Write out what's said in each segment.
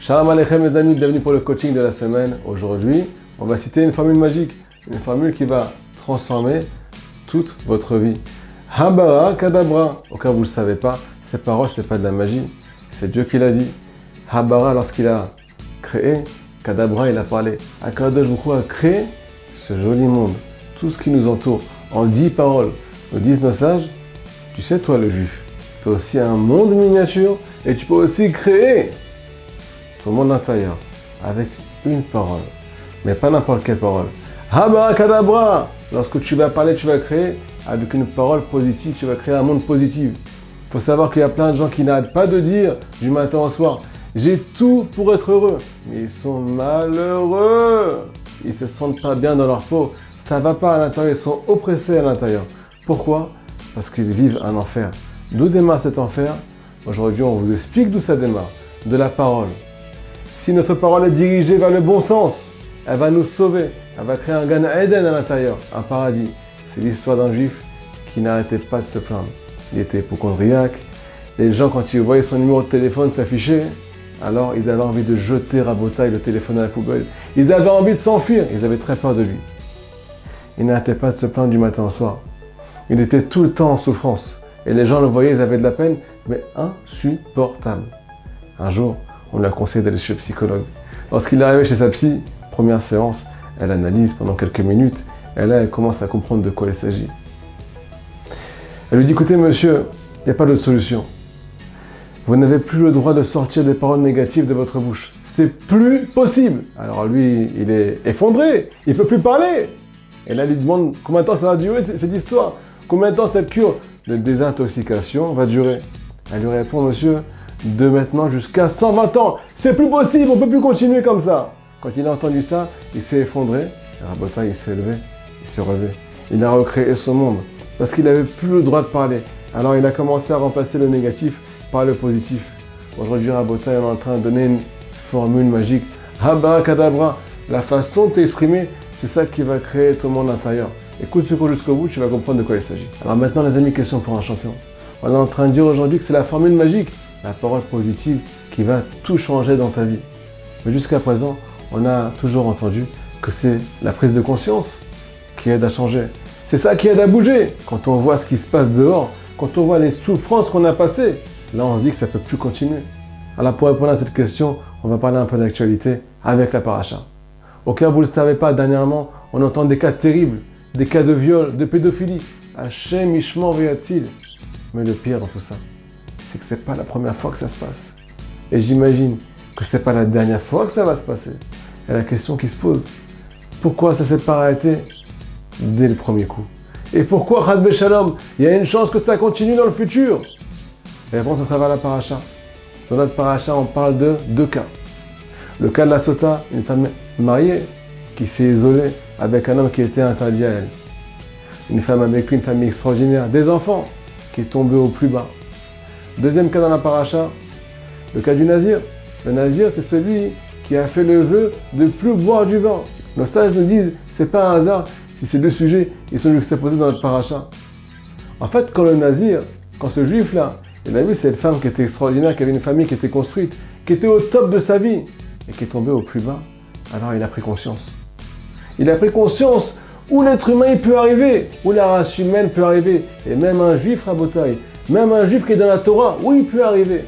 Shalom Aleichem mes amis, bienvenue pour le coaching de la semaine. Aujourd'hui, on va citer une formule magique, une formule qui va transformer toute votre vie. Habara Kadabra, au cas où vous ne le savez pas, ces paroles, ce n'est pas de la magie, c'est Dieu qui l'a dit. Habara, lorsqu'il a créé, Kadabra, il a parlé. Akadosh Baruch Hu a créé ce joli monde, tout ce qui nous entoure, en 10 paroles. Nous disent nos sages, tu sais toi le juif, tu as aussi un monde miniature et tu peux aussi créer ton monde intérieur avec une parole, mais pas n'importe quelle parole. Habara Kadabra, lorsque tu vas parler, tu vas créer avec une parole positive, tu vas créer un monde positif. Il faut savoir qu'il y a plein de gens qui n'arrêtent pas de dire du matin au soir, j'ai tout pour être heureux, mais ils sont malheureux. Ils se sentent pas bien dans leur peau, ça va pas à l'intérieur, ils sont oppressés à l'intérieur. Pourquoi? Parce qu'ils vivent un enfer. D'où démarre cet enfer? Aujourd'hui, on vous explique d'où ça démarre. De la parole. Si notre parole est dirigée vers le bon sens, elle va nous sauver. Elle va créer un Gan Eden à l'intérieur, un paradis. C'est l'histoire d'un juif qui n'arrêtait pas de se plaindre. Il était hypocondriaque. Les gens, quand ils voyaient son numéro de téléphone s'afficher, alors ils avaient envie de jeter Rabotaï le téléphone à la poubelle. Ils avaient envie de s'enfuir. Ils avaient très peur de lui. Il n'arrêtait pas de se plaindre du matin au soir. Il était tout le temps en souffrance. Et les gens le voyaient, ils avaient de la peine, mais insupportable. Un jour, on lui a conseillé d'aller chez le psychologue. Lorsqu'il est arrivé chez sa psy, première séance, elle analyse pendant quelques minutes, et là, elle commence à comprendre de quoi il s'agit. Elle lui dit, écoutez monsieur, il n'y a pas d'autre solution. Vous n'avez plus le droit de sortir des paroles négatives de votre bouche. C'est plus possible. Alors lui, il est effondré, il ne peut plus parler. Et là, elle lui demande combien de temps ça va durer cette histoire. Combien de temps cette cure de désintoxication va durer? Elle lui répond, monsieur, de maintenant jusqu'à 120 ans. C'est plus possible, on ne peut plus continuer comme ça. Quand il a entendu ça, il s'est effondré. Rabotaï, il s'est levé, il s'est relevé. Il a recréé son monde parce qu'il n'avait plus le droit de parler. Alors il a commencé à remplacer le négatif par le positif. Aujourd'hui, Rabotaï est en train de donner une formule magique. Habara Kadabra, la façon de t'exprimer, c'est ça qui va créer ton monde intérieur. Écoute ce cours jusqu'au bout, tu vas comprendre de quoi il s'agit. Alors maintenant les amis, question pour un champion. On est en train de dire aujourd'hui que c'est la formule magique, la parole positive qui va tout changer dans ta vie. Mais jusqu'à présent, on a toujours entendu que c'est la prise de conscience qui aide à changer. C'est ça qui aide à bouger. Quand on voit ce qui se passe dehors, quand on voit les souffrances qu'on a passées, là on se dit que ça ne peut plus continuer. Alors pour répondre à cette question, on va parler un peu d'actualité avec la paracha. Au cas où vous ne le savez pas, dernièrement, on entend des cas terribles, des cas de viol, de pédophilie. Hachem Ishmor Veyatzil. Mais le pire dans tout ça, c'est que ce n'est pas la première fois que ça se passe. Et j'imagine que ce n'est pas la dernière fois que ça va se passer. Et la question qui se pose, pourquoi ça ne s'est pas arrêté dès le premier coup? Et pourquoi, Chas Shalom, il y a une chance que ça continue dans le futur? La réponse à travers la paracha. Dans notre paracha, on parle de 2 cas. Le cas de la Sota, une femme mariée qui s'est isolée avec un homme qui était interdit à elle. Une femme avec une famille extraordinaire, des enfants qui est tombé au plus bas. Deuxième cas dans la paracha, le cas du Nazir. Le Nazir, c'est celui qui a fait le vœu de ne plus boire du vin. Nos sages nous disent, c'est pas un hasard si ces 2 sujets ils sont juxtaposés dans notre paracha. En fait, quand le Nazir, quand ce juif-là, il a vu cette femme qui était extraordinaire, qui avait une famille qui était construite, qui était au top de sa vie, et qui est tombé au plus bas, alors il a pris conscience. Il a pris conscience où l'être humain il peut arriver, où la race humaine peut arriver. Et même un juif, Rabotaï, même un juif qui est dans la Torah, où il peut arriver.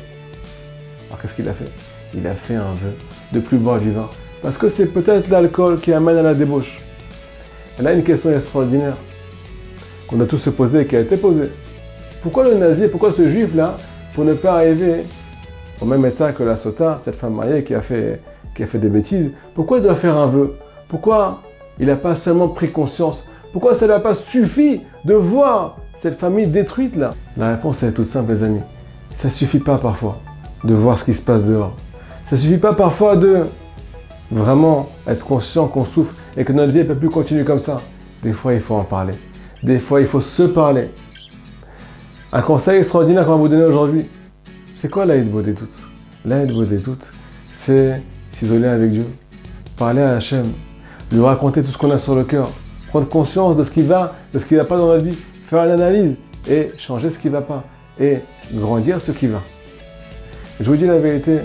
Alors qu'est-ce qu'il a fait? Il a fait un vœu de plus boire du vin. Parce que c'est peut-être l'alcool qui amène à la débauche. Et là, une question extraordinaire qu'on doit tous se poser et qui a été posée. Pourquoi le Nazir, pourquoi ce juif-là, pour ne pas arriver au même état que la Sota, cette femme mariée qui a fait des bêtises, pourquoi il doit faire un vœu? Pourquoi il n'a pas seulement pris conscience? Pourquoi ça ne lui a pas suffi de voir cette famille détruite là? La réponse est toute simple les amis. Ça ne suffit pas parfois de voir ce qui se passe dehors. Ça ne suffit pas parfois de vraiment être conscient qu'on souffre et que notre vie ne peut plus continuer comme ça. Des fois il faut en parler. Des fois il faut se parler. Un conseil extraordinaire qu'on va vous donner aujourd'hui. C'est quoi l'aide des doutes? L'aide des doutes, c'est s'isoler avec Dieu, parler à Hachem, lui raconter tout ce qu'on a sur le cœur, prendre conscience de ce qui va, de ce qui ne va pas dans notre vie, faire l'analyse et changer ce qui ne va pas et grandir ce qui va. Je vous dis la vérité,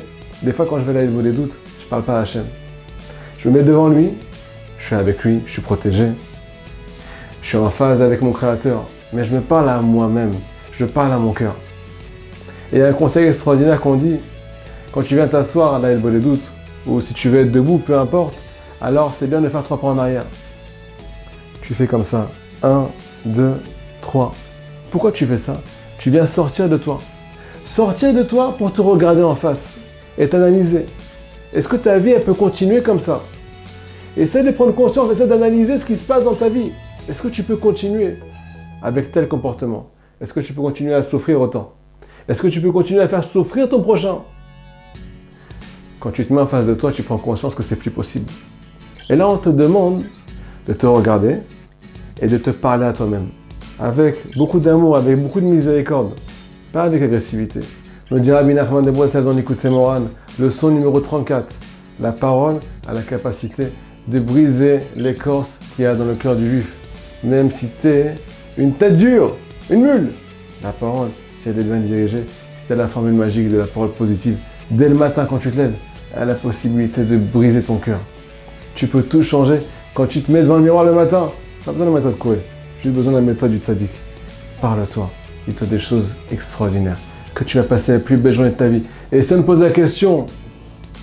Des fois, quand je vais à l'Aïd des doutes, je ne parle pas à Hachem. Je me mets devant lui, je suis avec lui, je suis protégé. Je suis en phase avec mon Créateur, mais je me parle à moi-même, je parle à mon cœur. Et il y a un conseil extraordinaire qu'on dit, quand tu viens t'asseoir à l'Aïd des doutes, ou si tu veux être debout, peu importe, alors c'est bien de faire 3 pas en arrière. Tu fais comme ça, 1, 2, 3. Pourquoi tu fais ça? Tu viens sortir de toi. Sortir de toi pour te regarder en face et t'analyser. Est-ce que ta vie, elle peut continuer comme ça? Essaie de prendre conscience, essaie d'analyser ce qui se passe dans ta vie. Est-ce que tu peux continuer avec tel comportement? Est-ce que tu peux continuer à souffrir autant? Est-ce que tu peux continuer à faire souffrir ton prochain? Quand tu te mets en face de toi, tu prends conscience que c'est plus possible. Et là, on te demande de te regarder et de te parler à toi-même. Avec beaucoup d'amour, avec beaucoup de miséricorde. Pas avec agressivité. Nous dit Rabbi Nachman de Breslev dans l'Écoute Moran, leçon numéro 34. La parole a la capacité de briser l'écorce qu'il y a dans le cœur du juif. Même si tu es une tête dure, une mule. La parole, si elle est bien dirigée, si tu as la formule magique de la parole positive, dès le matin quand tu te lèves, elle a la possibilité de briser ton cœur. Tu peux tout changer quand tu te mets devant le miroir le matin. Pas besoin de la méthode Coué, juste besoin de la méthode du tzaddik. Parle-toi, dis-toi des choses extraordinaires, que tu vas passer la plus belle journée de ta vie. Et si on te pose la question,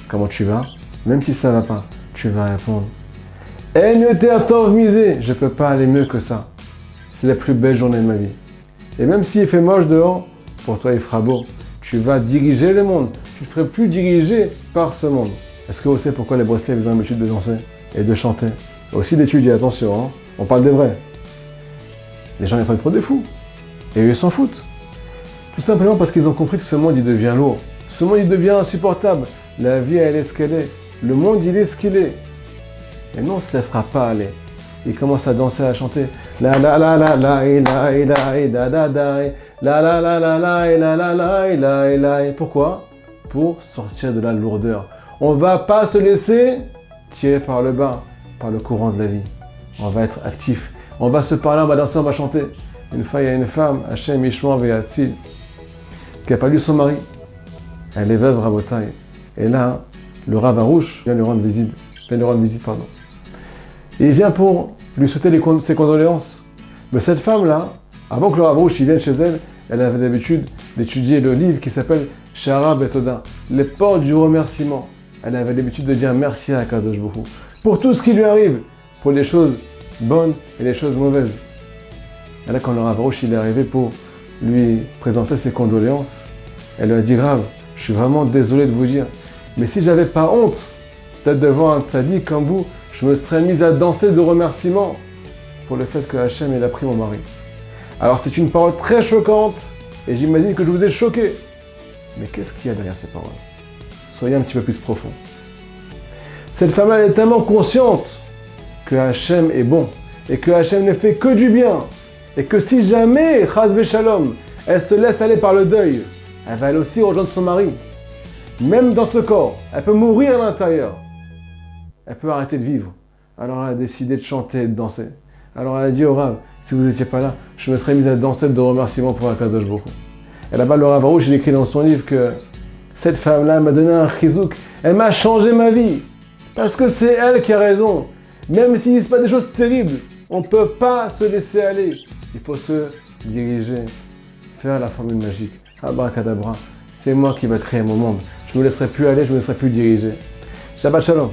comment tu vas? Même si ça ne va pas, tu vas répondre. Je ne peux pas aller mieux que ça. C'est la plus belle journée de ma vie. Et même s'il fait moche dehors, pour toi il fera beau. Tu vas diriger le monde. Tu ne ferais plus diriger par ce monde. Est-ce que vous savez pourquoi les Breslev ont l'habitude de danser et de chanter? Aussi d'étudier, attention, hein. On parle des vrais. Les gens les prennent pour des fous. Et eux, ils s'en foutent. Tout simplement parce qu'ils ont compris que ce monde, il devient lourd. Ce monde, il devient insupportable. La vie, elle est ce qu'elle est. Le monde, il est ce qu'il est. Et non, on ne se laissera pas aller. Ils commencent à danser, à chanter. La la la la la la la la la la la la la la la la. Pourquoi? Pour sortir de la lourdeur. On ne va pas se laisser tirer par le bas, par le courant de la vie. On va être actif. On va se parler, on va danser, on va chanter. Une fois, il y a une femme, Hachem Yishmo Veyatzil, qui n'a pas lu son mari. Elle est veuve, Rabotai. Et là, le Rav Arouche vient lui rendre visite. Et il vient pour lui souhaiter ses condoléances. Mais cette femme-là, avant que le Rav Arouche vienne chez elle, elle avait l'habitude d'étudier le livre qui s'appelle Shara Betoda, les portes du remerciement. Elle avait l'habitude de dire merci à Kadosh Baruch Hu pour tout ce qui lui arrive, pour les choses bonnes et les choses mauvaises. Et là, quand le Rav Arouche est arrivé pour lui présenter ses condoléances, elle lui a dit: Rav, je suis vraiment désolé de vous dire, mais si j'avais pas honte d'être devant un tzaddik comme vous, je me serais mise à danser de remerciement pour le fait que Hachem ait pris mon mari. Alors c'est une parole très choquante et j'imagine que je vous ai choqué. Mais qu'est-ce qu'il y a derrière ces paroles? Soyez un petit peu plus profond. Cette femme-là, elle est tellement consciente que Hachem est bon et que Hachem ne fait que du bien. Et que si jamais, Chas Veshalom, elle se laisse aller par le deuil, elle va elle aussi rejoindre son mari. Même dans ce corps, elle peut mourir à l'intérieur. Elle peut arrêter de vivre. Alors elle a décidé de chanter et de danser. Alors elle a dit au Rav: si vous n'étiez pas là, je me serais mise à danser de remerciements pour Akadosh Baruch Hu. Et là-bas, le Rav Arouche, il écrit dans son livre que cette femme-là m'a donné un chizouk. Elle m'a changé ma vie. Parce que c'est elle qui a raison. Même s'il se passe des choses terribles, on ne peut pas se laisser aller. Il faut se diriger, faire la formule magique. Abracadabra, c'est moi qui vais créer mon monde. Je ne me laisserai plus aller, je ne me laisserai plus diriger. Shabbat Shalom.